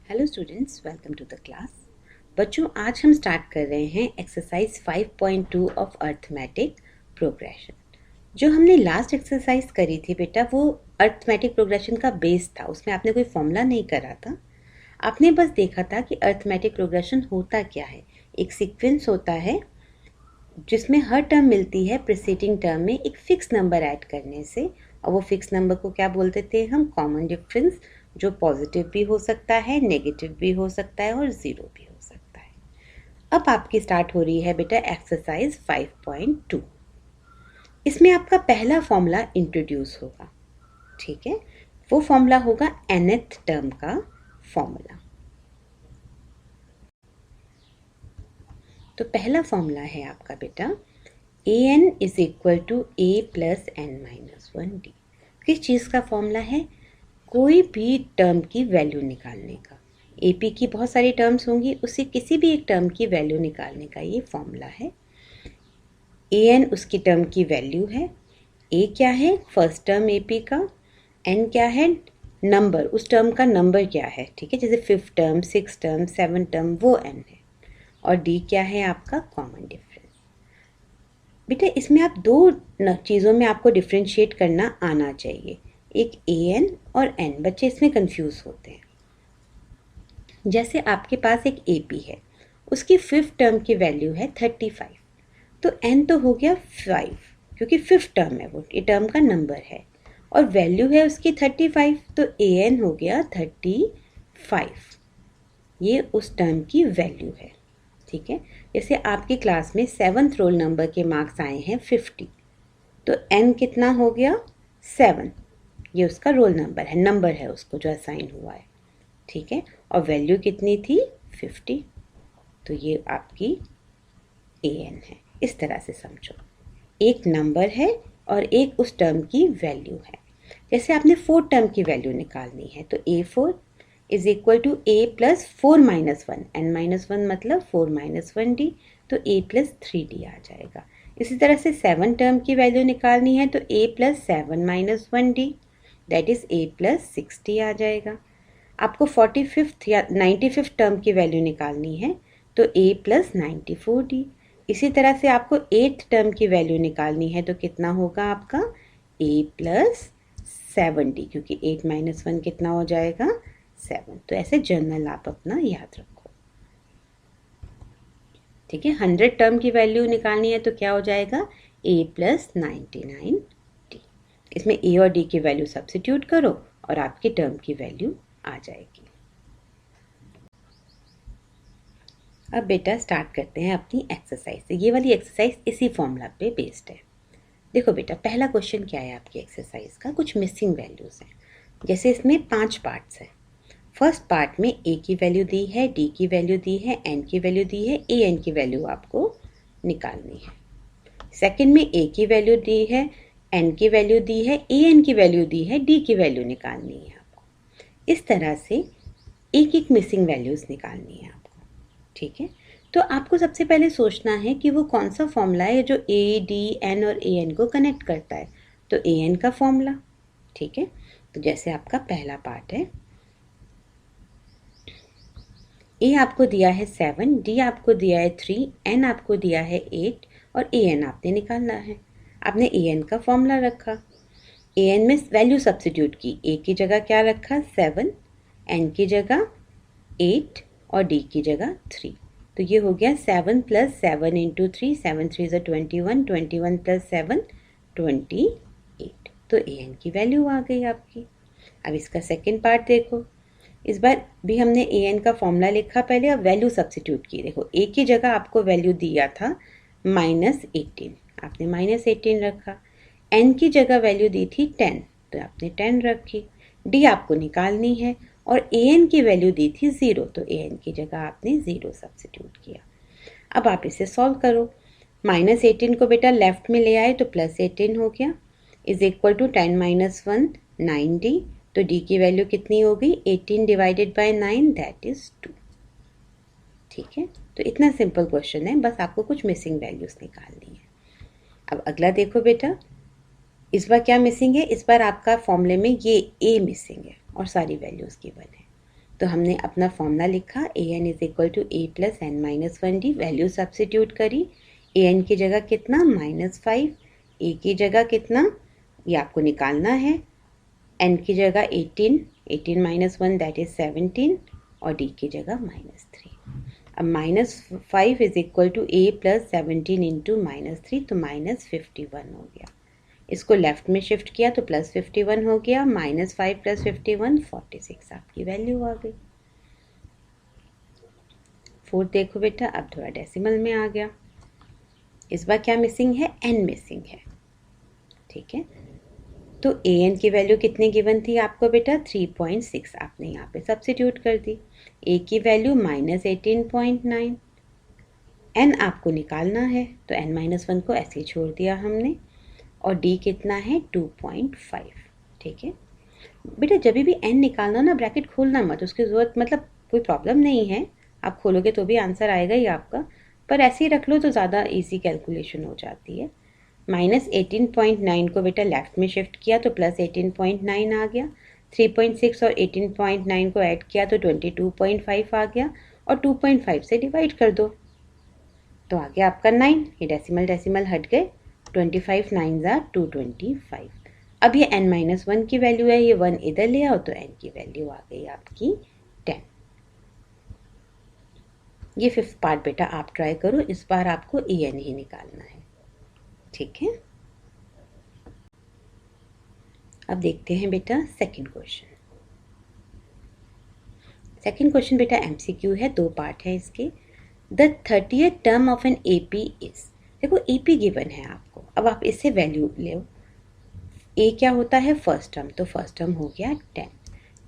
Hello students, welcome to the class. बच्चों, आज हम स्टार्ट कर रहे हैं एक्सरसाइज 5.2 ऑफ अर्थमेटिक प्रोग्रेशन। जो हमने लास्ट एक्सरसाइज करी थी बेटा, वो अर्थमेटिक प्रोग्रेशन का बेस था। उसमें आपने कोई फॉर्मूला नहीं करा था, आपने बस देखा था कि अर्थमेटिक प्रोग्रेशन होता क्या है। एक सीक्वेंस होता है जिसमें हर टर्म मिलती है प्रीसीडिंग टर्म में एक फिक्स नंबर ऐड करने से, और वो फिक्स नंबर को क्या बोलते थे हम? कॉमन डिफरेंस, जो पॉजिटिव भी हो सकता है, नेगेटिव भी हो सकता है और ज़ीरो भी हो सकता है। अब आपकी स्टार्ट हो रही है बेटा एक्सरसाइज 5.2। इसमें आपका पहला फॉर्मूला इंट्रोड्यूस होगा, ठीक है? वो फॉर्मूला होगा nth टर्म का फॉर्मूला। तो पहला फॉर्मूला है आपका बेटा an is equal to a plus n minus 1d। किस चीज़ का फॉर्मूला है? कोई भी टर्म की वैल्यू निकालने का। AP की बहुत सारी टर्म्स होंगी, उससे किसी भी एक टर्म की वैल्यू निकालने का ये फॉर्मूला है। an उसकी टर्म की वैल्यू है, a क्या है? फर्स्ट टर्म AP का, n क्या है? नंबर, उस टर्म का नंबर क्या है, ठीक है? जैसे fifth term, six term, seven term, वो n है। और d क्या है? आपका कॉमन डिफरेंस। बेटा इसमें आप दो चीज़ों में आपको डिफ्रेंशिएट करना आना चाहिए, एक an और n। बच्चे इसमें कंफ्यूज होते हैं। जैसे आपके पास एक AP है, उसकी फिफ्थ टर्म की वैल्यू है 35, तो n तो हो गया 5 क्योंकि फिफ्थ टर्म है, वो ये टर्म का नंबर है, और वैल्यू है उसकी 35, तो an हो गया 35। ये उस टर्म की वैल्यू है, ठीक है? जैसे आपकी क्लास में 7th रोल नंबर के मार्क्स आए हैं 50, तो n कितना हो गया? 7। ये उसका रोल नंबर है, नंबर है उसको जो असाइन हुआ है, ठीक है? और वैल्यू कितनी थी? 50। तो ये आपकी an है। इस तरह से समझो, एक नंबर है और एक उस टर्म की वैल्यू है। जैसे आपने फोर्थ टर्म की वैल्यू निकालनी है, तो a4 is equal to a plus 4 minus 1, n minus 1 मतलब 4 माइनस 1d, तो a प्लस 3d आ जाएगा। इसी तरह से 7 टर्म की वैल्यू निकालनी है, तो a plus 7 minus 1d, that is a plus 6d आ जाएगा। आपको 45th या 95th टर्म की वैल्यू निकालनी है, तो a प्लस 94d। इसी तरह से आपको 8th टर्म की वैल्यू निकालनी है, तो कितना होगा आपका? a प्लस 7d, क्योंकि 8 माइनस 1 कितना हो जाएगा? 7। तो ऐसे जर्नल आप अपना याद रखो, ठीक है? 100 टर्म की वैल्यू निकालनी है, तो क्या हो जाएगा? a plus 99d। इसमें a और d की वैल्यू सब्स्टिट्यूट करो और आपकी टर्म की वैल्यू आ जाएगी। अब बेटा स्टार्ट करते हैं अपनी एक्सरसाइज से। ये वाली एक्सरसाइज इसी फॉर्मूला पे बेस्ड है। देखो बेटा, पहला क्वेश्चन क्या है आपकी एक्सरसाइज का? कुछ मिसिंग वैल्यूज हैं। जैसे इसमें 5 पार्ट्स हैं। फर्स्ट पार्ट में a की वैल्यू दी है, d की वैल्यू दी है, n की वैल्यू दी है, an की वैल्यू आपको निकालनी है। सेकंड में a की वैल्यू दी है, n की वैल्यू दी है, an की वैल्यू दी है, d की वैल्यू निकालनी है आपको। इस तरह से एक एक मिसिंग वैल्यूज निकालनी है आपको, ठीक है? तो आपको सबसे पहले सोचना है कि वो कौन सा फॉर्मूला है जो a, d, n और an को कनेक्ट करता है। तो an का फॉर्मूला, ठीक है? तो जैसे आपका पहला पार्ट है, a आपको दिया है 7, d आपको दिया है 3, n आपको दिया है 8 और an आपने निकालना है। आपने an का फॉर्मूला रखा, an में वैल्यू सब्स्टिट्यूट की। a की जगह क्या रखा? 7, n की जगह 8 और d की जगह 3। तो ये हो गया 7 प्लस 7 इंटू 3, 7 3 ज़ा 21, 21 प्लस 7 28। तो an की वैल्यू आ गई आपकी। अब इसका सेकंड पार्ट देखो। इस बार भी हमने an का फॉर्मूला लिखा पहले, अब वैल्यू सब्स्टिट्यूट की। देखो a की जगह आपको वैल्यू दिया था -18, आपने -18 रखा। n की जगह वैल्यू दी थी 10, तो आपने 10 रखी। d आपको निकालनी है और an की वैल्यू दी थी 0, तो an की जगह आपने 0 सब्स्टिट्यूट किया। अब आप इसे सॉल्व करो। -18 को बेटा लेफ्ट में ले आए तो +18 हो गया, is equal to 10 minus 1 9d। तो d की वैल्यू कितनी हो गई? 18 डिवाइडेड बाय 9, दैट इज 2। ठीक है, तो इतना सिंपल क्वेश्चन है, बस आपको कुछ मिसिंग वैल्यूज निकालनी है। अब अगला देखो बेटा, इस बार क्या मिसिंग है? इस बार आपका फॉर्मूले में ये a मिसिंग है और सारी वैल्यूज गिवन है। तो हमने अपना फॉर्मूला लिखा an is equal to a plus n minus 1d, value substitute करी, an की जगह कितना -5, a की जगह कितना ये आपको निकालना है, n की जगह 18, 18 माइनस 1 दैट इज 17 और d की जगह -3। अब -5 is equal to a plus 17 into -3 तो -51 हो गया। इसको लेफ्ट में शिफ्ट किया तो +51 हो गया, -5 + 51 46 आपकी वैल्यू आ गई। 4 देखो बेटा, अब थोड़ा डेसिमल में आ गया। इस बार क्या मिसिंग है, n मिसिंग है, ठीक है। तो an की वैल्यू कितनी गिवन थी आपको बेटा, 3.6, आपने यहाँ पे सब्स्टिट्यूट कर दी। a की वैल्यू -18.9, n आपको निकालना है तो n-1 को ऐसे ही छोड़ दिया हमने, और d कितना है 2.5, ठीक है। बेटा जब भी n निकालना ना ब्रैकेट खोलना मत, उसकी ज़रूरत मतलब कोई प्रॉब्लम नहीं है, आप खोलोगे तो भी आंसर आएगा ही आपका, पर ऐसे ही रख लो तो ज़्यादा इजी कैलकुलेशन हो जाती है। -18.9 को बेटा लेफ्ट में शिफ्ट किया तो +18.9 आ गया, 3.6 और 18.9 को ऐड किया तो 22.5 आ गया, और 2.5 से डिवाइड कर दो तो आ गया आपका 9। ये डेसिमल हट गए, 25 9 ज़ा 225। अब ये n-1 की वैल्यू है, ये 1 इधर ले आओ तो n की वैल्यू आ गई आपकी 10। ये 5th पार्ट बेटा आप ट्राई करो, इस बार आपको an ही निकालना है, ठीक है। अब देखते हैं बेटा सेकंड क्वेश्चन। सेकंड क्वेश्चन बेटा MCQ है, 2 पार्ट है इसके। The 30th term of an AP is, देखो AP गिवन है आपको, अब आप इससे वैल्यू ले। A क्या होता है फर्स्ट टर्म, तो फर्स्ट टर्म हो गया 10।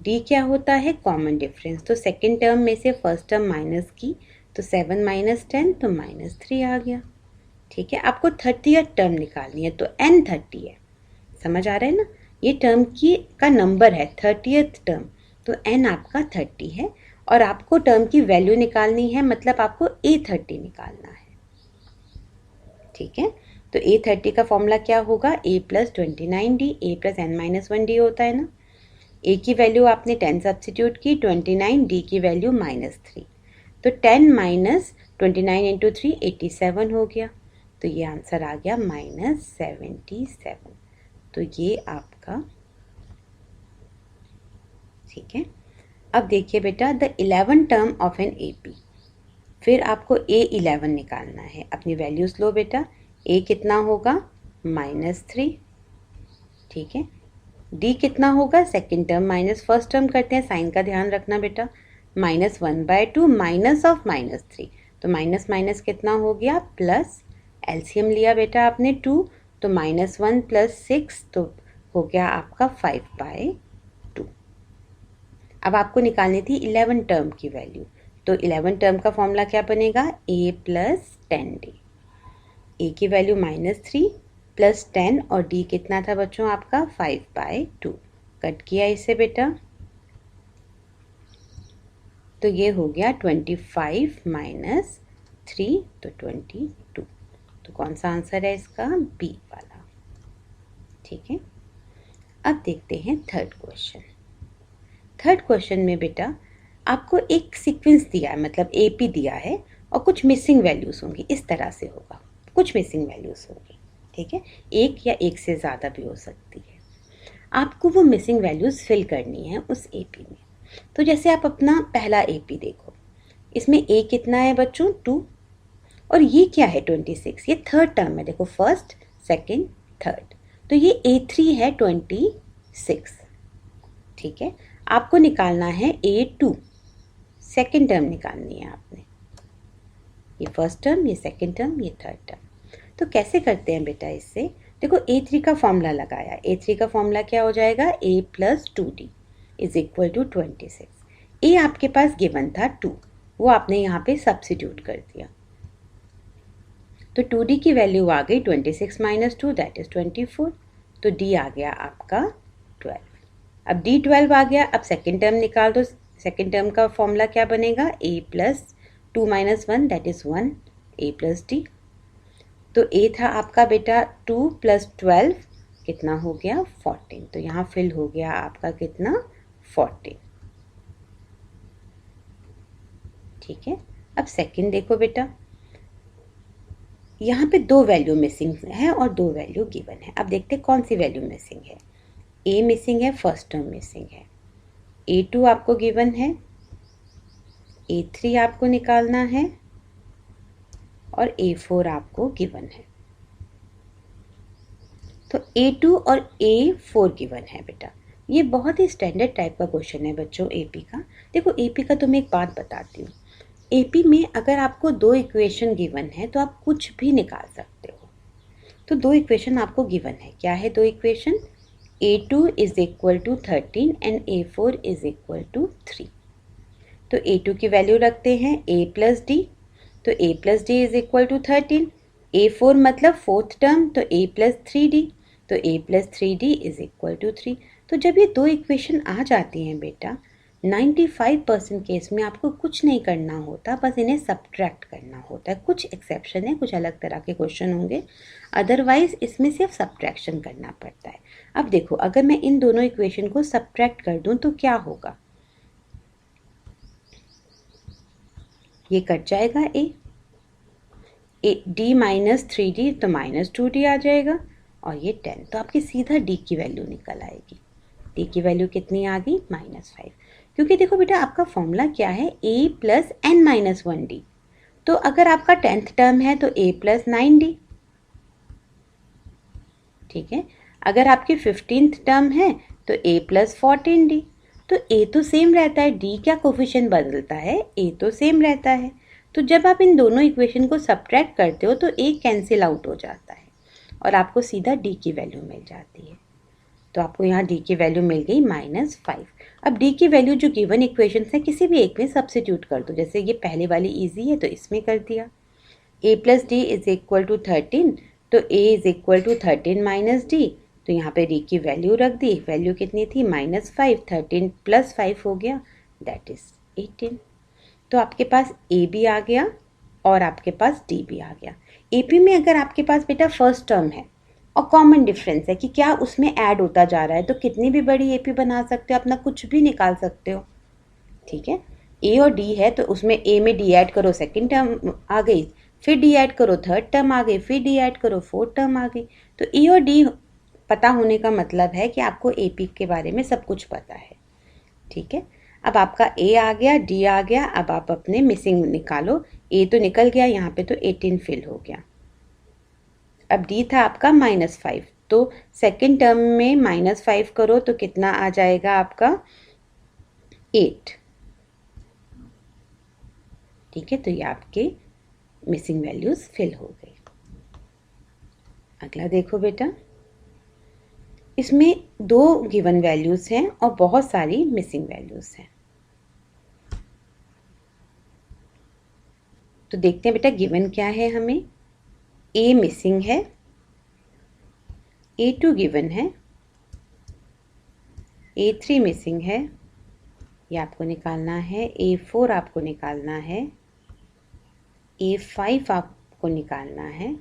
D क्या होता है कॉमन डिफरेंस, तो सेकंड टर्म में से फर्स्ट टर्म माइनस की तो 7 माइनस 10 तो -3 आ गया, ठीक है। आपको 30th टर्म निकालनी है तो n 30 है, समझ आ रहा है ना, ये टर्म की का नंबर है 30th टर्म, तो n आपका 30 है, और आपको टर्म की वैल्यू निकालनी है, मतलब आपको A30 निकालना है, ठीक है। तो A30 का फॉर्मूला क्या होगा, a plus 29d, a plus n-1d होता है ना। a की वैल्यू आपने 10 सब्स्टिट्यूट की, 29, d की वैल्यू -3, तो 10 माइनस 29 इंटू 3 87 हो गया, तो ये आंसर आ गया -77। तो ये आपका, ठीक है। अब देखिए बेटा the 11 term of an AP, फिर आपको A11 निकालना है, अपनी वैल्यूज लो बेटा। A कितना होगा -3, ठीक है। D कितना होगा, second term minus first term करते हैं, साइन का ध्यान रखना बेटा, -1/2 माइनस ऑफ -3, तो माइनस माइनस कितना हो गया प्लस, एलसीएम लिया बेटा आपने 2, तो -1 + 6 तो हो गया आपका 5/2। अब आपको निकालनी थी 11 टर्म की वैल्यू, तो 11 टर्म का फॉर्मूला क्या बनेगा, a प्लस 10d। a की वैल्यू -3 प्लस 10 और d कितना था बच्चों आपका 5/2, कट किया इसे बेटा, तो ये हो गया 25 माइनस 3 तो 22, तो कौन सा आंसर है इसका, बी वाला, ठीक है। अब देखते हैं थर्ड क्वेश्चन। थर्ड क्वेश्चन में बेटा आपको एक सीक्वेंस दिया है, मतलब AP दिया है और कुछ मिसिंग वैल्यूज़ होंगी, इस तरह से होगा, कुछ मिसिंग वैल्यूज़ होंगी, ठीक है, एक या एक से ज़्यादा भी हो सकती है। आपको वो मिसिंग वैल्यूज़ फिल करनी है उस AP में। तो जैसे आप अपना पहला AP देखो, इसमें A कितना है बच्चों 2, और ये क्या है 26, ये थर्ड टर्म है, देखो फर्स्ट सेकेंड थर्ड, तो ये A3 है 26, ठीक है। आपको निकालना है A2, सेकेंड टर्म निकालनी है आपने, ये फर्स्ट टर्म, ये सेकेंड टर्म, ये थर्ड टर्म। तो कैसे करते हैं बेटा इससे, देखो A3 का फॉर्मूला लगाया, A3 का फॉर्मूला क्या हो जाएगा, A plus 2D is equal to 26। A आपके पास गिवन था 2, वो आपने यहाँ पे सब्स्टिट्यूट कर दिया, तो 2D की वैल्यू आ गई 26 माइनस 2 दैट इज 24, तो D आ गया आपका 12। अब D12 आ गया, अब सेकेंड टर्म निकाल दो, सेकेंड टर्म का फॉर्मूला क्या बनेगा, A plus 2 minus 1 that is 1, A plus D, तो A था आपका बेटा 2 प्लस 12 कितना हो गया 14, तो यहाँ फिल हो गया आपका कितना 14। ठीक है। अब सेकंड देखो बेटा, यहाँ पे 2 वैल्यू मिसिंग है और 2 वैल्यू गिवन है। अब देखते हैं कौन सी वैल्यू मिसिंग है। ए मिसिंग है, फर्स्ट टर्म मिसिंग है। A2 आपको गिवन है, A3 आपको निकालना है और A4 आपको गिवन है। तो A2 और A4 गिवन है बेटा। ये बहुत ही स्टैंडर्ड टाइप का क्वेश्चन है बच्चों एपी का। देखो एपी का तो मैं एक बात बताती हूँ, एपी में अगर आपको 2 इक्वेशन गिवन है तो आप कुछ भी निकाल सकते हो। तो 2 इक्वेशन आपको गिवन है। क्या है 2 equation? A2 is equal to 13 and A4 is equal to 3। तो A2 की वैल्यू रखते हैं a प्लस डी, तो a plus d is equal to 13। A4 मतलब फोर्थ टर्म, तो a प्लस 3d, तो a plus 3d is equal to 3। तो जब ये 2 इक्वेशन आ जाती हैं बेटा, 95% केस में आपको कुछ नहीं करना होता, बस इन्हें सब्ट्रैक्ट करना होता है। कुछ एक्सेप्शन है, कुछ अलग तरह के क्वेश्चन होंगे, अदरवाइज इसमें सिर्फ सब्ट्रैक्शन करना पड़ता है। अब देखो, अगर मैं इन दोनों इक्वेशन को सब्ट्रैक्ट कर दूं तो क्या होगा? ये कट जाएगा डी माइनस 3d, तो माइनस 2d आ जाएगा, और ये 10, तो आपकी सीधा d की वैल्यू निकल आएगी। d की वैल्यू कितनी आ गई? -5। क्योंकि देखो बेटा, आपका फॉर्मूला क्या है? a plus n minus 1d। तो अगर आपका 10th टर्म है तो a प्लस 9d, ठीक है। अगर आपकी 15th टर्म है तो a प्लस 14d। तो a तो सेम रहता है, d क्या कोफिशिएंट बदलता है? a तो सेम रहता है। तो जब आप इन दोनों इक्वेशन को सब्ट्रैक्ट करते हो तो a कैंसिल आउट हो जाता है और आपको सीधा d की वैल्यू मिल जाती है। तो आपको यहाँ d की वैल्यू मिल गई -5। अब d की वैल्यू जो गिवन इक्वेशन है किसी भी एक में सब्सिट्यूट कर दो। जैसे ये पहले वाली इजी है तो इसमें कर दिया, a plus d is equal to 13, तो a is equal to 13 minus d, तो यहाँ पे d की वैल्यू रख दी। वैल्यू कितनी थी? -5। 13 प्लस 5 हो गया, दैट इज 18। तो आपके पास a भी आ गया और आपके पास d भी आ गया। AP में अगर आपके पास बेटा फर्स्ट टर्म है और कॉमन डिफरेंस है कि क्या उसमें ऐड होता जा रहा है, तो कितनी भी बड़ी AP बना सकते हो, अपना कुछ भी निकाल सकते हो, ठीक है। A और D है तो उसमें A में D ऐड करो, सेकेंड टर्म आ गई, फिर D ऐड करो, थर्ड टर्म आ गई, फिर D ऐड करो, फोर्थ टर्म आ गई। तो A और D पता होने का मतलब है कि आपको AP के बारे में सब कुछ पता है, ठीक है। अब आपका A आ गया, D आ गया, अब आप अपने मिसिंग निकालो। A तो निकल गया, यहाँ पे तो 18 फिल हो गया। अब D था आपका -5, तो सेकेंड टर्म में -5 करो तो कितना आ जाएगा आपका? 8, ठीक है। तो ये आपके मिसिंग वैल्यूज फिल हो गई। अगला देखो बेटा, इसमें 2 गिवन वैल्यूज हैं और बहुत सारी मिसिंग वैल्यूज हैं। तो देखते हैं बेटा गिवन क्या है हमें। A मिसिंग है, A2 गिवन है, A3 मिसिंग है, ये आपको निकालना है। A4 आपको निकालना है, A5 आपको निकालना है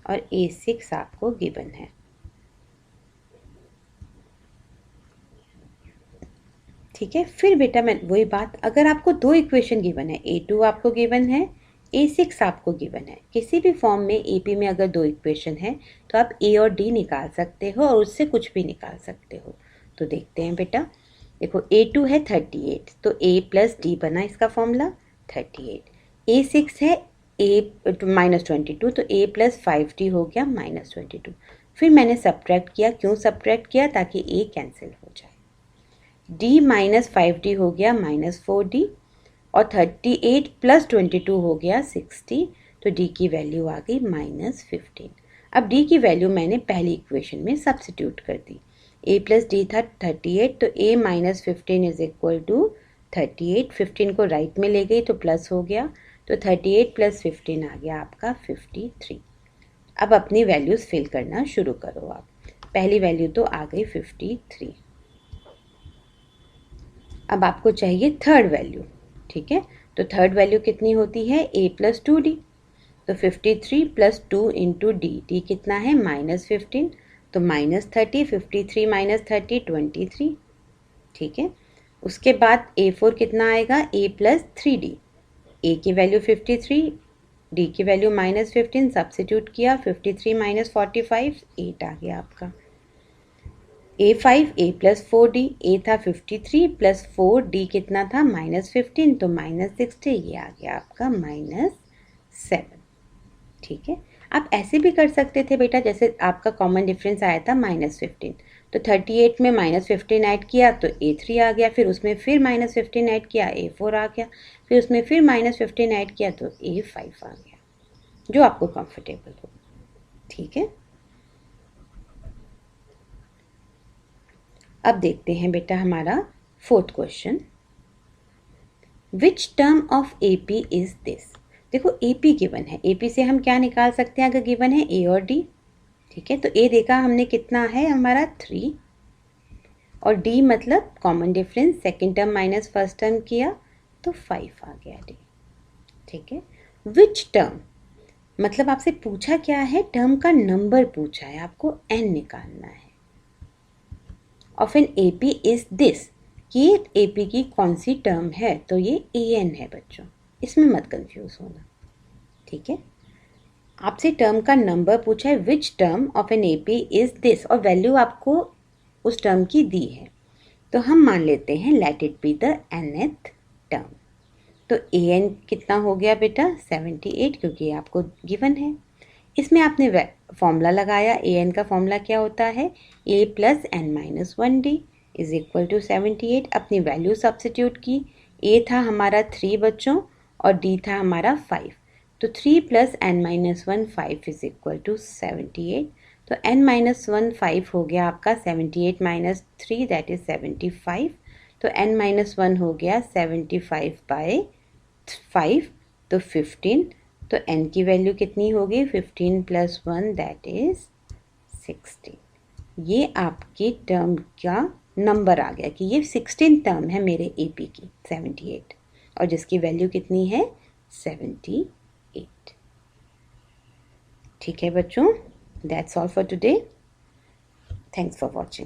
और A6 आपको गिवन है, ठीक है। फिर बेटा मैं वही बात, अगर आपको 2 इक्वेशन गिवन है, A2 आपको गिवन है, A6 आपको गिवन है, किसी भी फॉर्म में AP में अगर 2 इक्वेशन है तो आप A और D निकाल सकते हो और उससे कुछ भी निकाल सकते हो। तो देखते हैं बेटा, देखो A2 है 38, तो A प्लस D बना इसका फॉर्मूला 38। A6 है -22, तो A प्लस 5D हो गया -22। फिर मैंने सब्ट्रैक्ट किया, क्यों सब्ट्रैक्ट किया? ताकि A कैंसिल हो जाए। D -5D हो गया -4D और 38 प्लस 22 हो गया 60, तो D की वैल्यू आ गई -15। अब D की वैल्यू मैंने पहली इक्वेशन में सब्सिट्यूट कर दी। A प्लस D था 38, तो A -15 इज इक्वल टू 38। 15 को राइट में ले गई तो प्लस हो गया, तो 38 प्लस 15 आ गया आपका 53। अब अपनी वैल्यूज़ फिल करना शुरू करो आप। पहली वैल्यू तो आ गई 53। अब आपको चाहिए थर्ड वैल्यू, ठीक है। तो थर्ड वैल्यू कितनी होती है? A प्लस 2D, तो 53 प्लस 2 इंटू डी कितना है? -15, तो -30, 53 माइनस 30 23, ठीक है। उसके बाद A4 कितना आएगा? A प्लस 3D, ए की वैल्यू 53, डी की वैल्यू -15, सब्स्टिट्यूट किया, 53 - 45 8 आ गया आपका। A5 A + 4D, ए था 53 + 4D कितना था -15, तो -60, ये आ गया आपका -7। ठीक है, आप ऐसे भी कर सकते थे बेटा, जैसे आपका कॉमन डिफरेंस आया था -15, तो 38 में -15 ऐड किया तो A3 आ गया, फिर उसमें फिर -15 ऐड किया A4 आ गया, फिर उसमें फिर -15 ऐड किया तो A5 आ गया, जो आपको कंफर्टेबल हो। ठीक है, अब देखते हैं बेटा हमारा 4th question. Which term of AP is this? देखो AP गिवन है, AP से हम क्या निकाल सकते हैं अगर गिवन है A और D। ठीक है, तो A देखा हमने कितना है हमारा 3, और D मतलब common difference, second term minus first term किया तो 5 आ गया D। ठीक है, विच टर्म मतलब आपसे पूछा क्या है, टर्म का नंबर पूछा है, आपको n निकालना है। Of an AP is this, ये AP की कौन सी टर्म है, तो ये AN है बच्चों, इसमें मत कंफ्यूज होना। ठीक है, आपसे टर्म का नंबर पूछा है, which term of an AP is this, और वैल्यू आपको उस टर्म की दी है, तो हम मान लेते हैं let it be the nth term. तो AN कितना हो गया बेटा 78, क्योंकि ये आपको गिवन है। इसमें आपने फॉर्मूला लगाया, AN का फॉर्मूला क्या होता है, A + n - 1D is equal to 78। अपनी वैल्यू सब्स्टिट्यूट की, A था हमारा 3 बच्चों और D था हमारा 5, तो 3 + n - 1 5 इज इक्वल टू 78। तो n - 1 5 हो गया आपका 78 - 3 दैट इज 75, तो n - 1 हो गया 75/5, तो 15, तो n की वैल्यू कितनी होगी 15 + 1 दैट इज 16। ये आपकी टर्म का नंबर आ गया कि ये 16 टर्म है मेरे AP की 78, और जिसकी वैल्यू कितनी है 78। ठीक है बच्चों, that's all for today, thanks for watching.